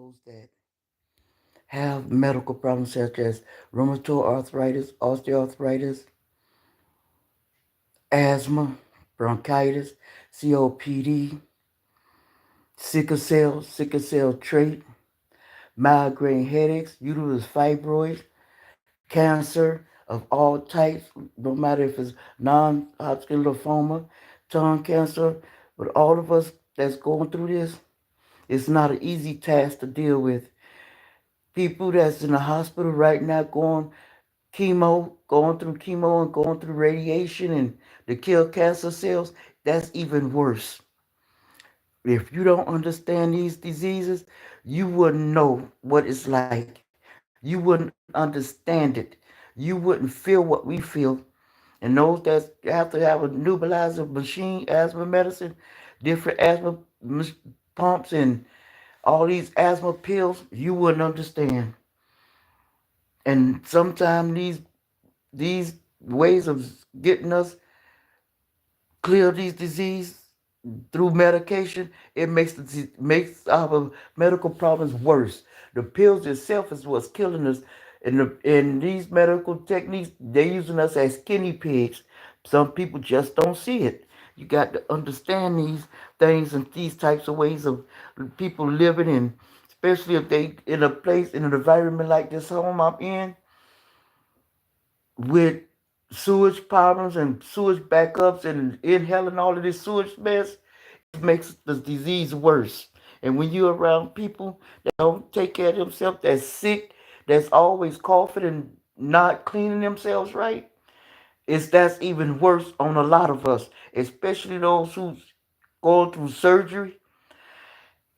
those that have medical problems such as rheumatoid arthritis, osteoarthritis, asthma, bronchitis, COPD, sickle cell trait, migraine headaches, uterus fibroids, cancer of all types, no matter if it's non-Hodgkin lymphoma, tongue cancer, but all of us that's going through this, it's not an easy task to deal with. People that's in the hospital right now going through chemo and going through radiation and to kill cancer cells, that's even worse. If you don't understand these diseases, you wouldn't know what it's like. You wouldn't understand it. You wouldn't feel what we feel. And those that have to have a nebulizer machine, asthma medicine, different pumps, and all these asthma pills, you wouldn't understand. And sometimes these ways of getting us clear these disease through medication, it makes our medical problems worse. The pills itself is what's killing us. And these medical techniques, they're using us as guinea pigs. Some people just don't see it. You got to understand these things and these types of ways of people living in, especially if they in a place in an environment like this home I'm in with sewage problems and sewage backups and inhaling all of this sewage mess, it makes the disease worse. And when you're around people that don't take care of themselves, that's sick, that's always coughing and not cleaning themselves right, that's even worse on a lot of us, especially those who's going through surgery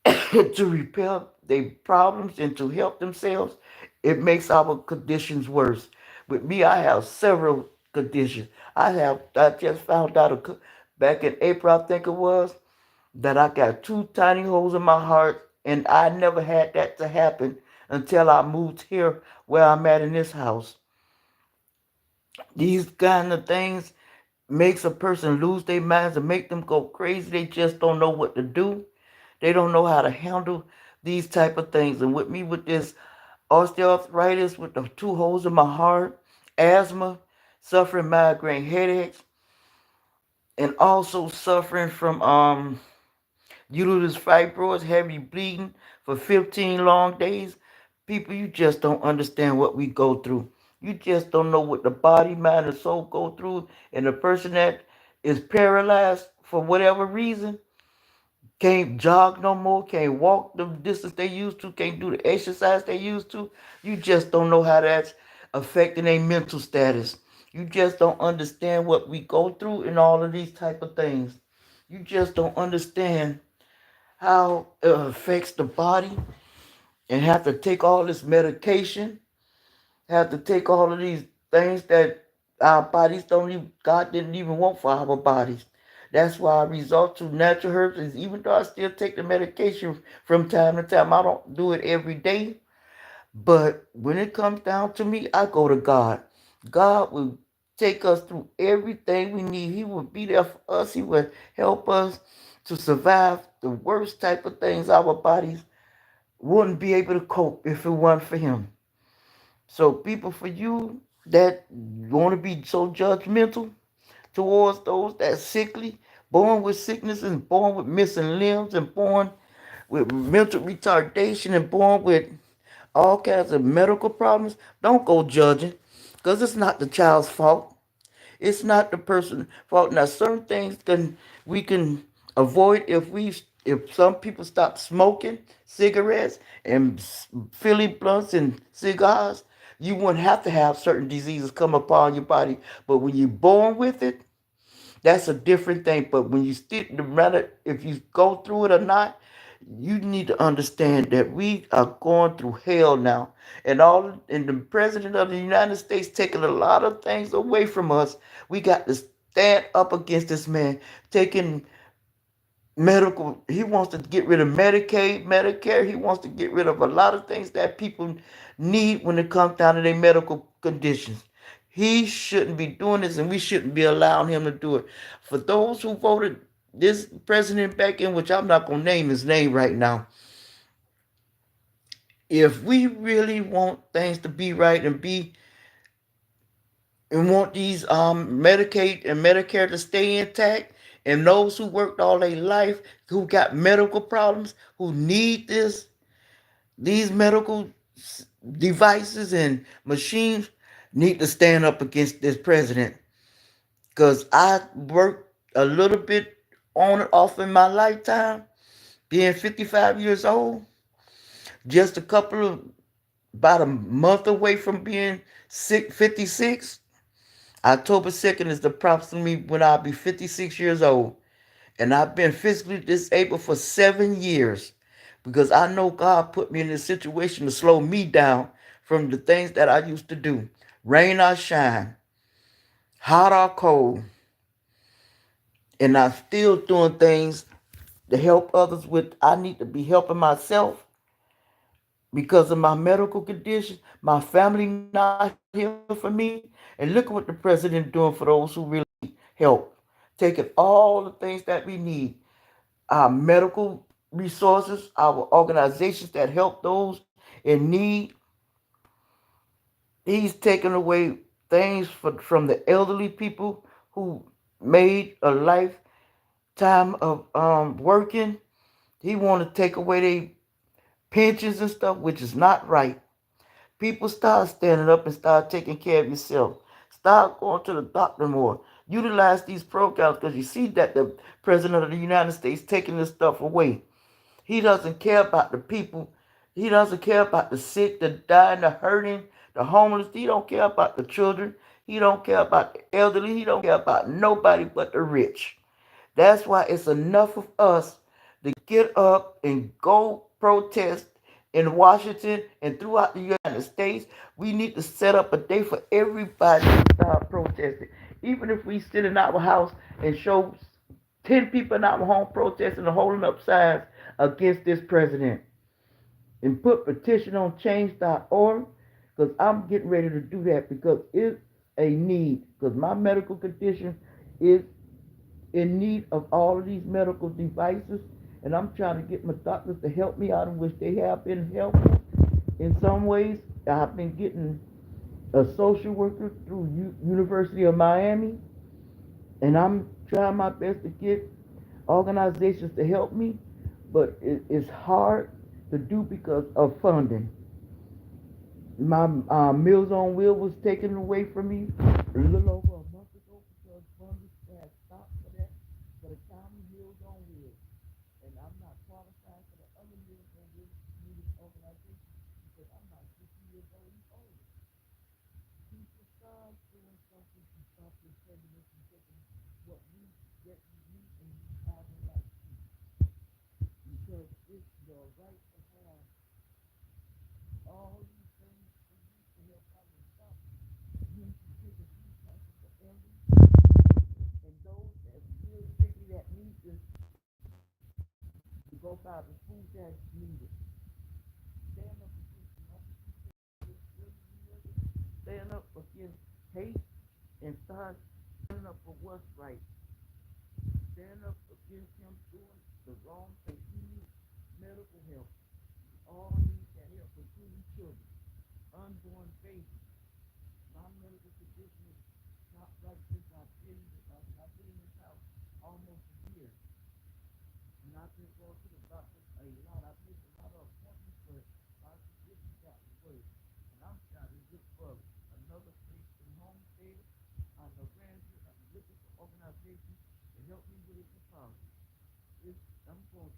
to repair their problems and to help themselves. It makes our conditions worse. With me, I have several conditions. I just found out back in April, I think it was, that I got two tiny holes in my heart, and I never had that to happen until I moved here where I'm at in this house. These kind of things makes a person lose their minds and make them go crazy. They just don't know what to do. They don't know how to handle these type of things. And with me, with this osteoarthritis, with the two holes in my heart, asthma, suffering migraine headaches, and also suffering from uterus fibroids, heavy bleeding for 15 long days. People, you just don't understand what we go through. You just don't know what the body, mind, and soul go through. And the person that is paralyzed for whatever reason can't jog no more, can't walk the distance they used to, can't do the exercise they used to. You just don't know how that's affecting their mental status. You just don't understand what we go through and all of these type of things. You just don't understand how it affects the body and have to take all this medication, have to take all of these things that our bodies don't even, God didn't even want for our bodies. That's why I resort to natural herbs. Is even though I still take the medication from time to time, I don't do it every day. But when it comes down to me, I go to God. God will take us through everything we need. He will be there for us. He will help us to survive the worst type of things our bodies wouldn't be able to cope if it weren't for Him. So, people, for you that want to be so judgmental towards those that sickly, born with sickness and born with missing limbs and born with mental retardation and born with all kinds of medical problems, don't go judging because it's not the child's fault. It's not the person's fault. Now, certain things we can avoid if some people stop smoking cigarettes and Philly blunts and cigars. You wouldn't have to have certain diseases come upon your body. But when you're born with it, that's a different thing. But when you still, no matter if you go through it or not, you need to understand that we are going through hell now. And the president of the United States taking a lot of things away from us. We got to stand up against this man taking medical. He wants to get rid of Medicaid, Medicare. He wants to get rid of a lot of things that people need when it comes down to their medical conditions. He shouldn't be doing this, and we shouldn't be allowing him to do it. For those who voted this president back in, which I'm not going to name his name right now, If we really want things to be right and want these Medicaid and Medicare to stay intact, and those who worked all their life, who got medical problems, who need these medical devices and machines, need to stand up against this president. Because I worked a little bit on and off in my lifetime, being 55 years old, just a couple of, about a month away from being 56. October 2nd is approximately when I'll be 56 years old. And I've been physically disabled for 7 years because I know God put me in this situation to slow me down from the things that I used to do. Rain or shine, hot or cold. And I'm still doing things to help others with. I need to be helping myself because of my medical condition. My family not here for me. And look at what the president doing for those who really need help. Taking all the things that we need, our medical resources, our organizations that help those in need. He's taking away things from the elderly people who made a lifetime of working. He want to take away their pensions and stuff, which is not right. People start standing up and start taking care of yourself. Start going to the doctor more. Utilize these programs because you see that the president of the United States taking this stuff away. He doesn't care about the people. He doesn't care about the sick, the dying, the hurting, the homeless. He don't care about the children. He don't care about the elderly. He don't care about nobody but the rich. That's why it's enough of us to get up and go protest in Washington and throughout the United States. We need to set up a day for everybody to start protesting. Even if we sit in our house and show 10 people in our home protesting and holding up signs against this president and put petition on change.org because I'm getting ready to do that because it's a need because my medical condition is in need of all of these medical devices, and I'm trying to get my doctors to help me out, in which they have been helpful in some ways. I've been getting a social worker through University of Miami, and I'm trying my best to get organizations to help me, but it's hard to do because of funding. My Meals on Wheel was taken away from me a little over a month ago because funding has stopped for that for the county Meals on Wheels. And I'm not qualified for the other Meals on Wheels community organization because I'm not 50 years old and older. People start doing something to stop this president from taking what we get we need and we have a right to. Because it's your right to have all these things for you to help out and stop you from taking these types of elders and those that still sickly that need to go buy the food that's needed. Stand up against stand up against hate and start standing up for what's right. Stand up against him doing the wrong thing. He needs medical help. We all need that help, including children, unborn babies. My medical condition is not right since I've been in this house almost a year. And I've been going to the doctor a lot. I've missed a lot of appointments, but my condition got worse. And I'm trying to look for another place in home state. I'm around here. I'm looking for organizations to help me with this problem. I'm going